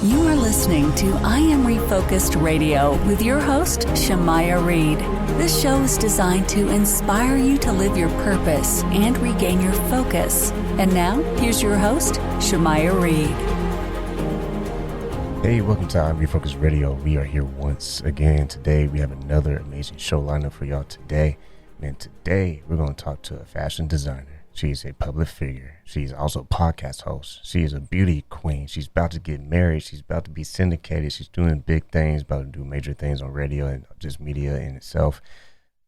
You are listening to I Am Refocused Radio with your host, Shamaya Reed. This show is designed to inspire you to live your purpose and regain your focus. And now, here's your host, Shamaya Reed. Hey, welcome to I Am Refocused Radio. We are here once again. Today, we have another amazing show lineup for y'all today. And today, we're going to talk to a fashion designer. She's a public figure. She's also a podcast host. She is a beauty queen. She's about to get married. She's about to be syndicated. She's doing big things, about to do major things on radio and just media in itself.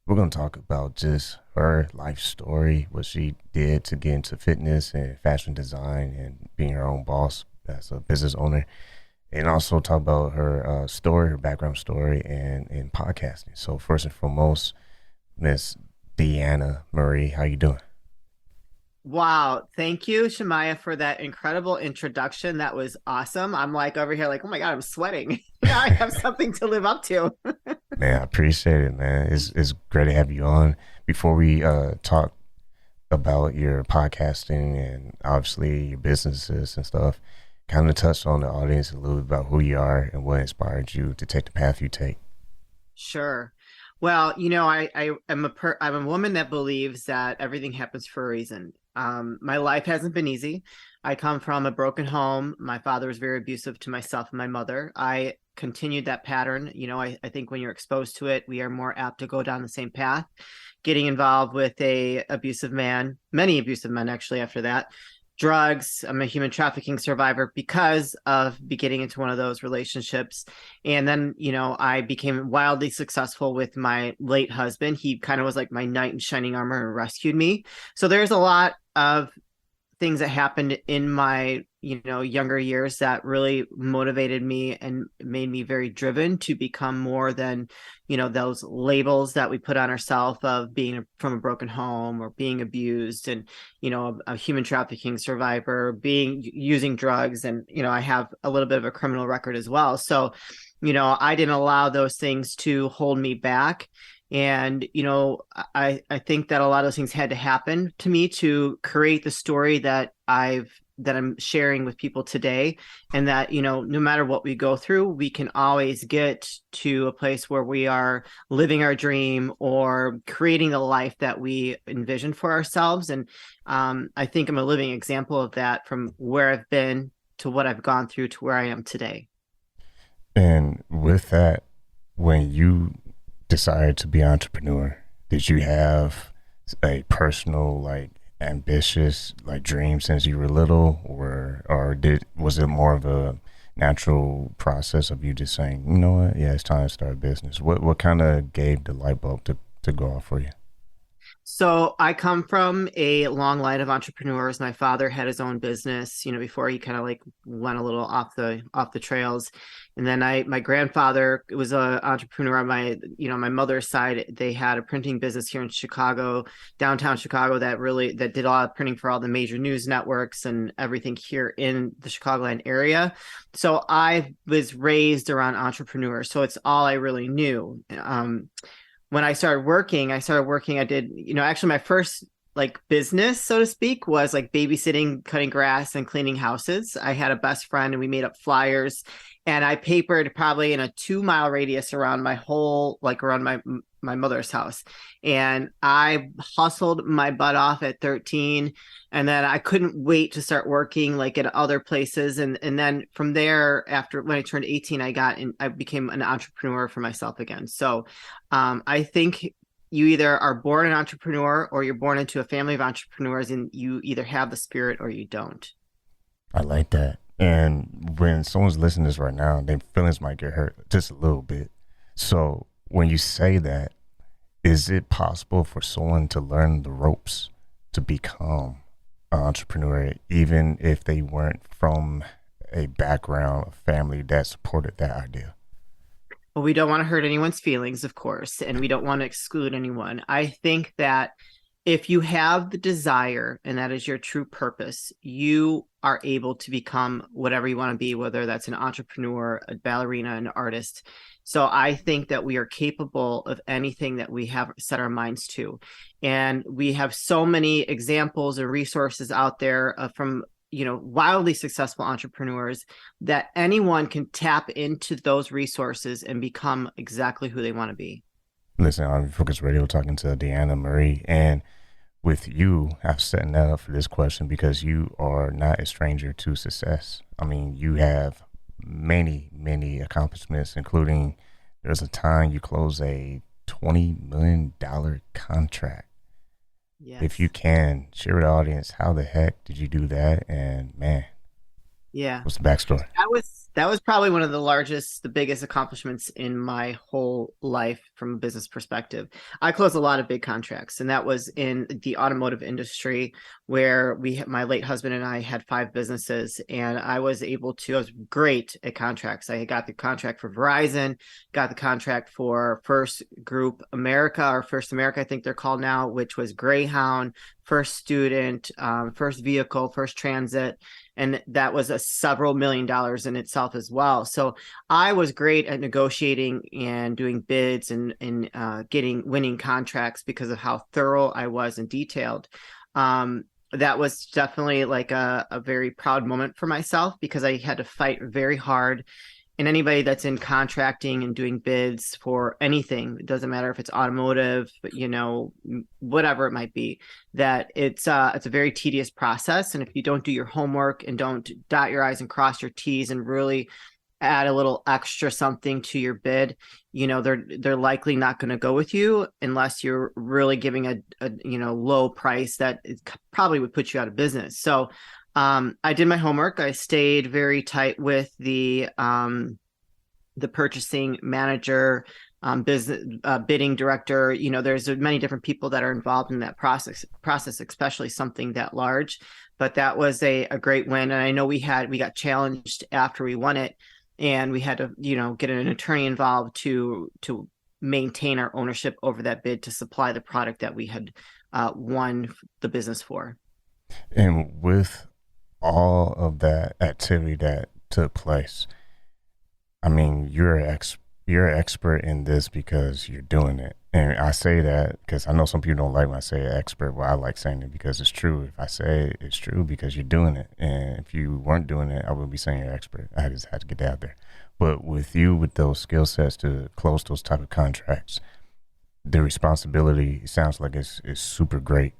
We're going to talk about just her life story, what she did to get into fitness and fashion design and being her own boss as a business owner. And also talk about her story, her background story, and podcasting. So first and foremost, Miss Deanna Marie, how you doing? Wow. Thank you, Shamaya, for that incredible introduction. That was awesome. I'm like over here like, oh my God, I'm sweating. Now I have something to live up to. Man, I appreciate it, man. It's great to have you on. Before we talk about your podcasting and obviously your businesses and stuff, kind of touch on the audience a little bit about who you are and what inspired you to take the path you take. Sure. Well, you know, I'm a woman that believes that everything happens for a reason. My life hasn't been easy. I come from a broken home. My father was very abusive to myself and my mother. I continued that pattern. You know, I think when you're exposed to it, we are more apt to go down the same path. Getting involved with a abusive man, many abusive men actually after that. Drugs. I'm a human trafficking survivor because of getting into one of those relationships. And then, you know, I became wildly successful with my late husband. He kind of was like my knight in shining armor and rescued me. So there's a lot of things that happened in my, you know, younger years that really motivated me and made me very driven to become more than, you know, those labels that we put on ourselves of being from a broken home or being abused and, you know, a human trafficking survivor, using drugs. And, you know, I have a little bit of a criminal record as well. So, you know, I didn't allow those things to hold me back. And, you know, I think that a lot of those things had to happen to me to create the story that I'm sharing with people today. And that, you know, no matter what we go through, we can always get to a place where we are living our dream or creating the life that we envision for ourselves. And I think I'm a living example of that, from where I've been to what I've gone through to where I am today. And with that, when you decided to be an entrepreneur, did you have a personal, like, ambitious, like, dream since you were little, or was it more of a natural process of you just saying, you know what, yeah, it's time to start a business? What kind of gave the light bulb to go off for you? So I come from a long line of entrepreneurs. My father had his own business, you know, before he kind of like went a little off the trails. And then my grandfather was an entrepreneur on my mother's side. They had a printing business here in Chicago, downtown Chicago, that did a lot of printing for all the major news networks and everything here in the Chicagoland area. So I was raised around entrepreneurs. So it's all I really knew. When I started working, I did, you know, actually my first like business, so to speak, was like babysitting, cutting grass and cleaning houses. I had a best friend and we made up flyers, and I papered probably in a 2-mile radius around my whole, like around my mother's house. And I hustled my butt off at 13. And then I couldn't wait to start working like at other places. And then from there, after when I turned 18, I became an entrepreneur for myself again. So I think you either are born an entrepreneur or you're born into a family of entrepreneurs, and you either have the spirit or you don't. I like that. And when someone's listening to this right now, their feelings might get hurt just a little bit. So when you say that, is it possible for someone to learn the ropes to become an entrepreneur, even if they weren't from a background, a family that supported that idea? Well, we don't want to hurt anyone's feelings, of course, and we don't want to exclude anyone. I think that if you have the desire and that is your true purpose, you are able to become whatever you want to be, whether that's an entrepreneur, a ballerina, an artist. So I think that we are capable of anything that we have set our minds to. And we have so many examples and resources out there from wildly successful entrepreneurs, that anyone can tap into those resources and become exactly who they want to be. Listen, I'm Focus Radio talking to Deanna Marie, and with you, I'm setting that up for this question because you are not a stranger to success. I mean, you have many, many accomplishments, including there's a time you closed a $20 million contract. Yes. If you can share with the audience, how the heck did you do that? And man, Yeah. what's the backstory? That was probably one of the biggest accomplishments in my whole life from a business perspective. I closed a lot of big contracts, and that was in the automotive industry, where my late husband and I had 5 businesses, and I was great at contracts. I got the contract for Verizon, got the contract for First Group America, or First America, I think they're called now, which was Greyhound, First Student, First Vehicle, First Transit. And that was several $1 million in itself as well. So I was great at negotiating and doing bids and winning contracts because of how thorough I was and detailed. That was definitely like a very proud moment for myself, because I had to fight very hard. And anybody that's in contracting and doing bids for anything, it doesn't matter if it's automotive, but whatever it might be, that it's a very tedious process. And if you don't do your homework and don't dot your I's and cross your T's and really add a little extra something to your bid, they're likely not going to go with you unless you're really giving a low price that probably would put you out of business. So I did my homework. I stayed very tight with the purchasing manager, business bidding director. There's many different people that are involved in that process, especially something that large. But that was a great win, and I know we got challenged after we won it, and we had to get an attorney involved to maintain our ownership over that bid to supply the product that we had won the business for. And with all of that activity that took place, I mean, you're an expert in this because you're doing it. And I say that because I know some people don't like when I say expert, but I like saying it because it's true. If I say it, it's true because you're doing it. And if you weren't doing it, I wouldn't be saying you're expert. I just had to get that out there. But with you, with those skill sets to close those type of contracts, the responsibility sounds like it's super great.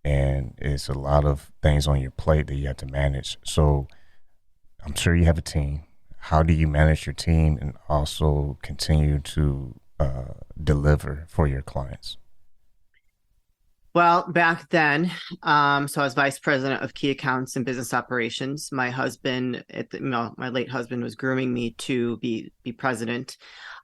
And it's a lot of things on your plate that you have to manage. So I'm sure you have a team. How do you manage your team and also continue to deliver for your clients? Well, back then, so I was vice president of key accounts and business operations. My husband, my late husband, was grooming me to be president.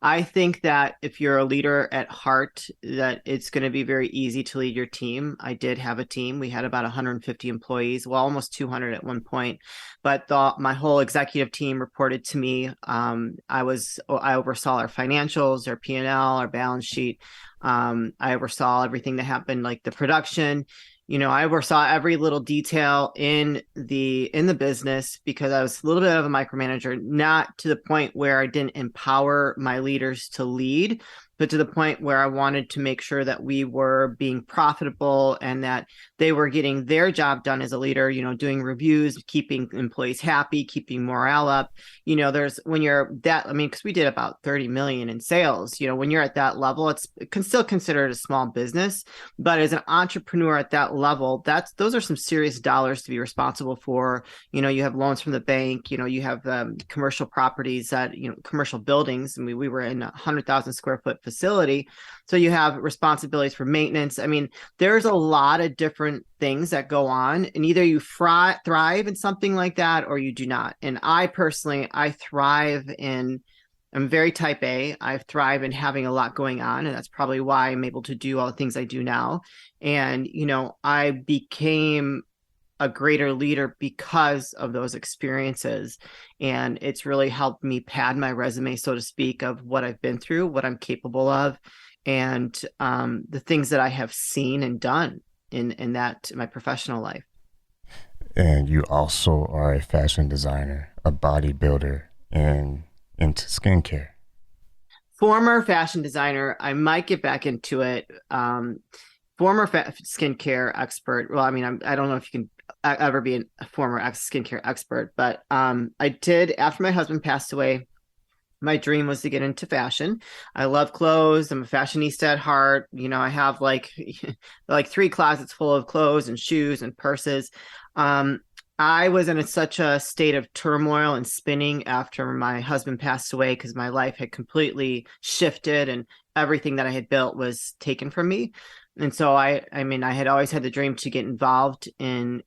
I think that if you're a leader at heart, that it's going to be very easy to lead your team. I did have a team. We had about 150 employees, well, almost 200 at one point. But my whole executive team reported to me. I oversaw our financials, our P&L, our balance sheet. I oversaw everything that happened, like the production. I oversaw every little detail in the business, because I was a little bit of a micromanager, not to the point where I didn't empower my leaders to lead, but to the point where I wanted to make sure that we were being profitable and that they were getting their job done as a leader, doing reviews, keeping employees happy, keeping morale up. When you're that, because we did about 30 million in sales, when you're at that level, it can still considered a small business, but as an entrepreneur at that level, those are some serious dollars to be responsible for. You have loans from the bank, you have commercial properties that, commercial buildings. We were in a 100,000 square foot facility. So you have responsibilities for maintenance. There's a lot of different things that go on, and either you thrive in something like that or you do not. And I personally, I'm very type A. I thrive in having a lot going on, and that's probably why I'm able to do all the things I do now. And, I became a greater leader because of those experiences. And it's really helped me pad my resume, so to speak, of what I've been through, what I'm capable of, and the things that I have seen and done in my professional life. And you also are a fashion designer, a bodybuilder, and into skincare. Former fashion designer. I might get back into it. Former skincare expert. Well, I don't know if you can ever be a former skincare expert, but I did, after my husband passed away, my dream was to get into fashion. I love clothes. I'm a fashionista at heart. I have like 3 closets full of clothes and shoes and purses. I was in such a state of turmoil and spinning after my husband passed away because my life had completely shifted and everything that I had built was taken from me. And so I had always had the dream to get involved in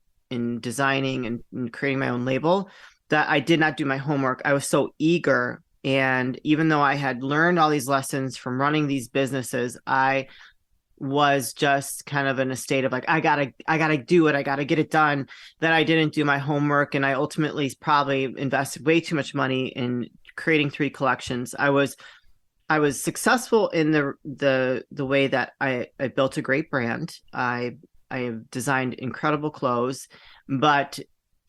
designing and creating my own label, that I did not do my homework. I was so eager. And even though I had learned all these lessons from running these businesses, I was just kind of in a state of like, I gotta do it. I gotta get it done. That I didn't do my homework. And I ultimately probably invested way too much money in creating 3 collections. I was successful in the way that I built a great brand. I have designed incredible clothes, but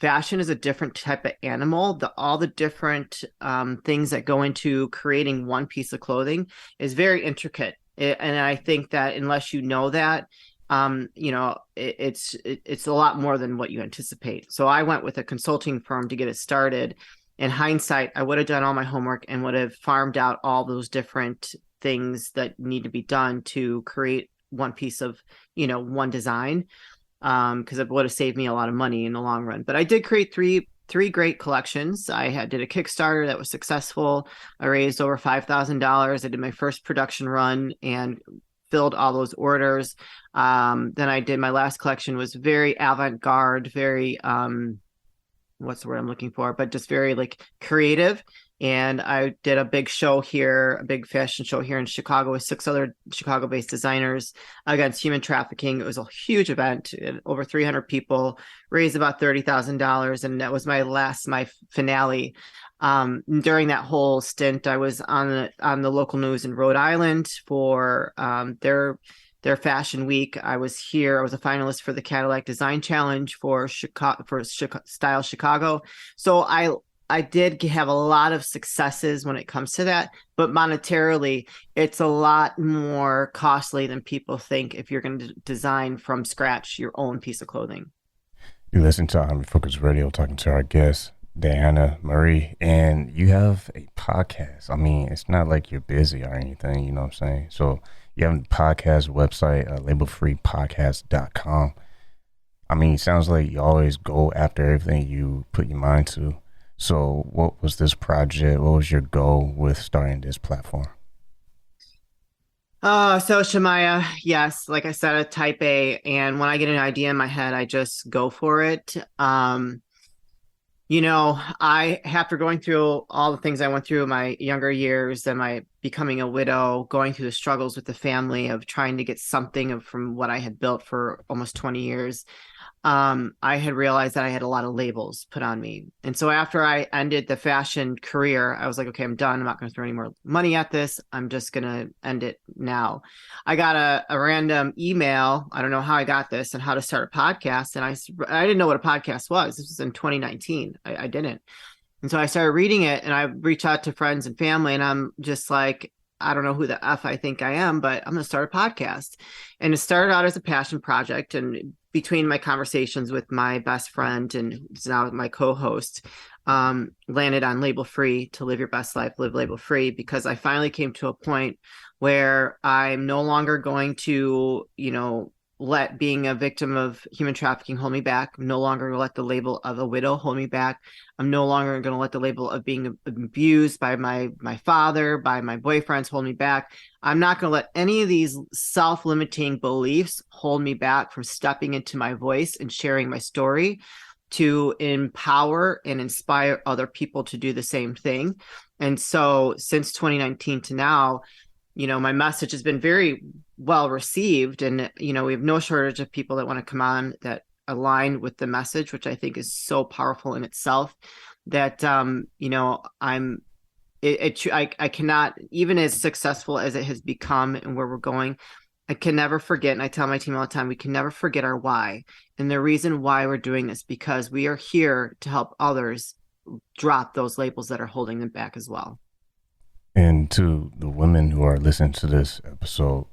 fashion is a different type of animal. All the different things that go into creating one piece of clothing is very intricate. And I think that unless you know that, it's a lot more than what you anticipate. So I went with a consulting firm to get it started. In hindsight, I would have done all my homework and would have farmed out all those different things that need to be done to create one piece of, one design. Because it would have saved me a lot of money in the long run. But I did create three great collections. I did a Kickstarter that was successful. I raised over $5,000. I did my first production run and filled all those orders. Then I did my last collection, was very avant-garde, very what's the word I'm looking for, but just very like creative. And I did a big fashion show here in Chicago with 6 other Chicago-based designers against human trafficking. It was a huge event, over 300 people, raised about $30,000. And that was my finale. During that whole stint, I was on the local news in Rhode Island for their fashion week. I was here. I was a finalist for the Cadillac Design Challenge for Style Chicago. So I did have a lot of successes when it comes to that, but monetarily, it's a lot more costly than people think if you're going to design from scratch your own piece of clothing. You listen to I'm Focus Radio, talking to our guest, Deanna Marie, and you have a podcast. I mean, it's not like you're busy or anything, you know what I'm saying? So you have a podcast website, labelfreepodcast.com. I mean, it sounds like you always go after everything you put your mind to. So what was this project? What was your goal with starting this platform? So Shemaya, yes, like I said, a type A. And when I get an idea in my head, I just go for it. After going through all the things I went through in my younger years and my becoming a widow, going through the struggles with the family of trying to get something from what I had built for almost 20 years, I had realized that I had a lot of labels put on me. And so after I ended the fashion career, I was like, okay, I'm done. I'm not going to throw any more money at this. I'm just going to end it now. I got a random email. I don't know how I got this and how to start a podcast. And I didn't know what a podcast was. This was in 2019. I didn't. And so I started reading it and I reached out to friends and family and I'm just like, I don't know who the F I think I am, but I'm going to start a podcast. And it started out as a passion project. And between my conversations with my best friend and now my co-host, landed on Label Free, to live your best life, live label free, because I finally came to a point where I'm no longer going to, let being a victim of human trafficking hold me back. I'm no longer going to let the label of a widow hold me back. I'm no longer going to let the label of being abused by my father, by my boyfriends hold me back. I'm not going to let any of these self-limiting beliefs hold me back from stepping into my voice and sharing my story to empower and inspire other people to do the same thing. And so since 2019 to now, my message has been very well received. And, we have no shortage of people that want to come on that align with the message, which I think is so powerful in itself that, I cannot, even as successful as it has become and where we're going, I can never forget. And I tell my team all the time, we can never forget our why. And the reason why we're doing this, because we are here to help others drop those labels that are holding them back as well. And to the women who are listening to this episode,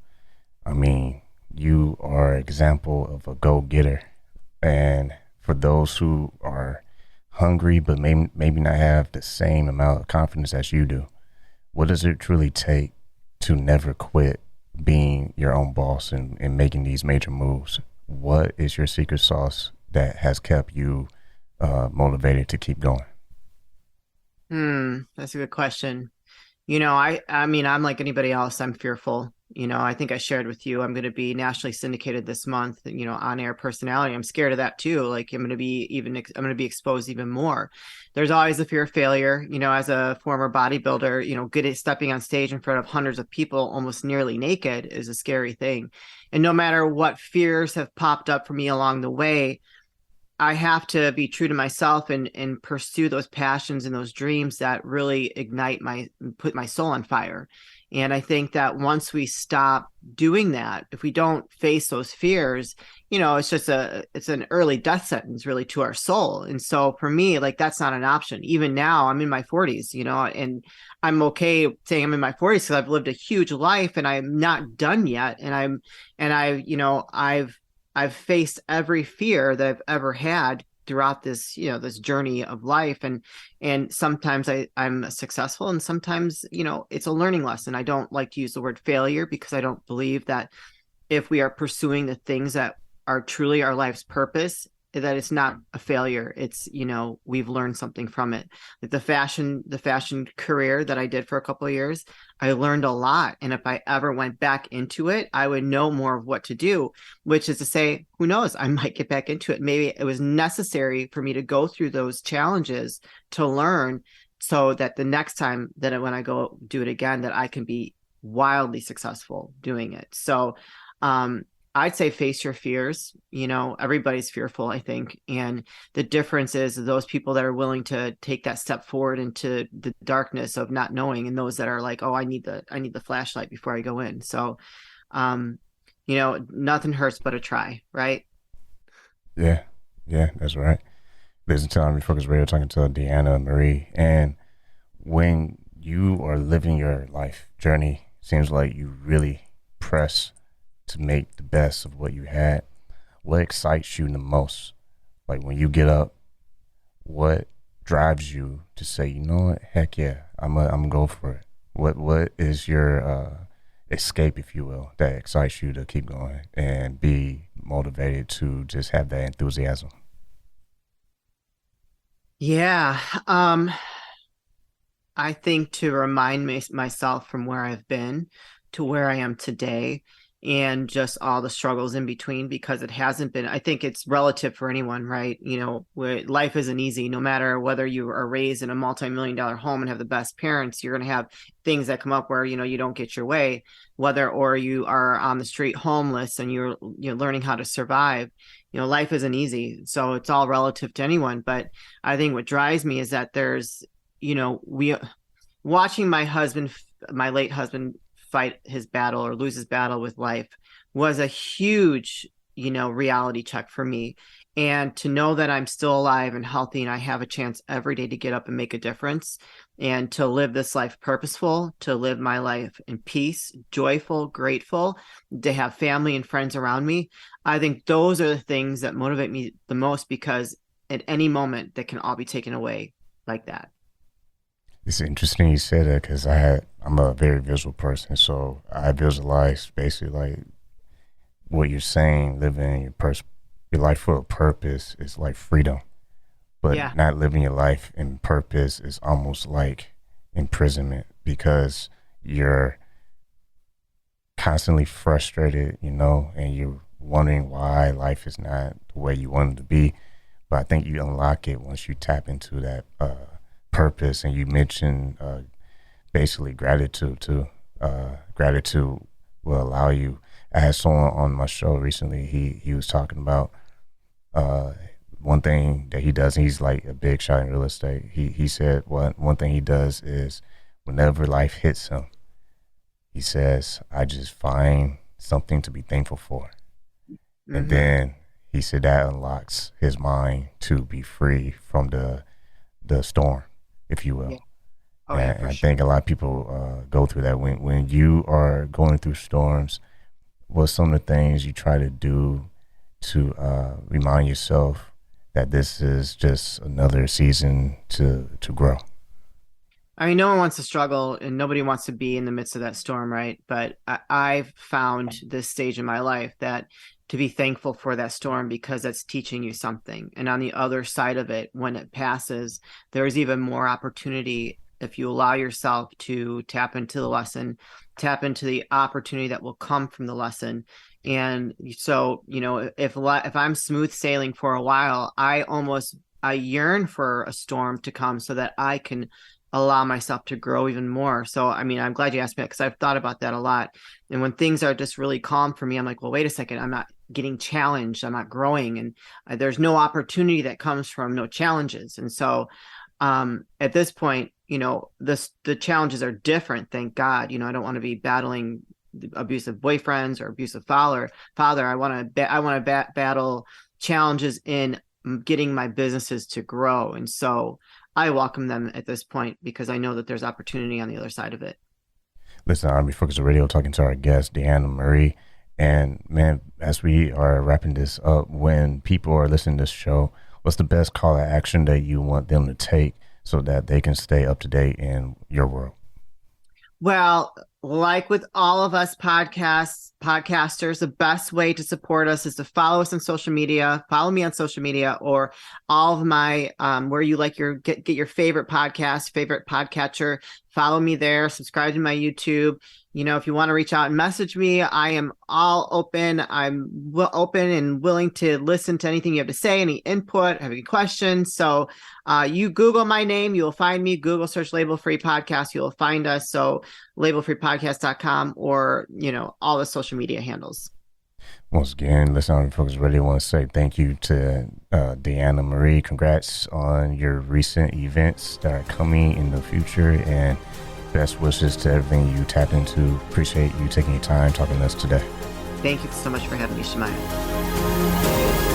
I mean, you are an example of a go-getter. And for those who are hungry but maybe not have the same amount of confidence as you do, what does it truly take to never quit being your own boss and making these major moves? What is your secret sauce that has kept you motivated to keep going? That's a good question. I mean, I'm like anybody else. I'm fearful. I think I shared with you, I'm going to be nationally syndicated this month, on air personality. I'm scared of that too. Like I'm going to be exposed even more. There's always the fear of failure, as a former bodybuilder, good at stepping on stage in front of hundreds of people, almost nearly naked, is a scary thing. And no matter what fears have popped up for me along the way, I have to be true to myself and pursue those passions and those dreams that really put my soul on fire. And I think that once we stop doing that, if we don't face those fears, it's an early death sentence really to our soul. And so for me, like that's not an option. Even now, I'm in my 40s, and I'm okay saying I'm in my 40s because I've lived a huge life and I'm not done yet. I've faced every fear that I've ever had throughout this journey of life. And sometimes I'm successful and sometimes, it's a learning lesson. I don't like to use the word failure because I don't believe that if we are pursuing the things that are truly our life's purpose, that it's not a failure. It's, we've learned something from it. Like the fashion career that I did for a couple of years, I learned a lot. And if I ever went back into it, I would know more of what to do, which is to say, who knows, I might get back into it. Maybe it was necessary for me to go through those challenges to learn so that the next time when I go do it again, that I can be wildly successful doing it. So, I'd say face your fears. Everybody's fearful, I think. And the difference is those people that are willing to take that step forward into the darkness of not knowing, and those that are like, oh, I need the flashlight before I go in. So, nothing hurts but a try, right? Yeah, that's right. Listen to Refocus Radio, talking to Deanna Marie. And when you are living your life journey, seems like you really press to make the best of what you had. What excites you the most? Like when you get up, what drives you to say, you know what, heck yeah, I'm gonna go for it? What is your escape, if you will, that excites you to keep going and be motivated to just have that enthusiasm? Yeah. I think to remind myself from where I've been to where I am today and just all the struggles in between, because it hasn't been, I think it's relative for anyone, right? Where life isn't easy. No matter whether you are raised in a multi-million-dollar home and have the best parents, you're going to have things that come up where, you don't get your way, or you are on the street homeless and you're learning how to survive. Life isn't easy. So it's all relative to anyone. But I think what drives me is that there's, we watching my late husband fight his battle or lose his battle with life was a huge, reality check for me. And to know that I'm still alive and healthy and I have a chance every day to get up and make a difference and to live this life purposeful, to live my life in peace, joyful, grateful, to have family and friends around me. I think those are the things that motivate me the most, because at any moment that can all be taken away like that. It's interesting you said that because I'm a very visual person, so I visualize basically like what you're saying. Living your life full of purpose is like freedom, but Yeah. not living your life in purpose is almost like imprisonment, because you're constantly frustrated, and you're wondering why life is not the way you want it to be. But I think you unlock it once you tap into that purpose. And you mentioned basically gratitude too. Gratitude will allow you. I had someone on my show recently. He was talking about one thing that he does, and he's like a big shot in real estate. He said one thing he does is whenever life hits him, he says, I just find something to be thankful for. Mm-hmm. And then he said that unlocks his mind to be free from the storm, if you will. Yeah. Oh, yeah, and I sure. think a lot of people go through that. When you are going through storms, what's some of the things you try to do to remind yourself that this is just another season to grow? I mean, no one wants to struggle and nobody wants to be in the midst of that storm, right? But I've found this stage in my life that to be thankful for that storm because that's teaching you something. And on the other side of it, when it passes, there's even more opportunity if you allow yourself to tap into the lesson, tap into the opportunity that will come from the lesson. And so, if I'm smooth sailing for a while, I yearn for a storm to come so that I can allow myself to grow even more. So, I mean, I'm glad you asked me that because I've thought about that a lot. And when things are just really calm for me, I'm like, well, wait a second, I'm not getting challenged. I'm not growing. And there's no opportunity that comes from no challenges. And so at this point, the challenges are different. Thank God. I don't want to be battling abusive boyfriends or abusive father. I want to battle challenges in getting my businesses to grow. And so I welcome them at this point because I know that there's opportunity on the other side of it. Listen, I'm Refocus Radio talking to our guest, Deanna Marie. And man, as we are wrapping this up, when people are listening to this show, what's the best call to action that you want them to take so that they can stay up to date in your world? Well, like with all of us podcasters, the best way to support us is to follow us on social media, follow me on social media, or all of my, where you like get your favorite podcast, favorite podcatcher, follow me there, subscribe to my YouTube. If you want to reach out and message me, I am all open. I'm open and willing to listen to anything you have to say, any input, have any questions. So you Google my name, you'll find me. Google search Label Free Podcast, you'll find us. So labelfreepodcast.com or, all the social media handles. Once again, listen, on Focus Radio, I want to say thank you to Deanna Marie. Congrats on your recent events that are coming in the future, and best wishes to everything you tap into. Appreciate you taking your time talking to us today. Thank you so much for having me, Shemaya.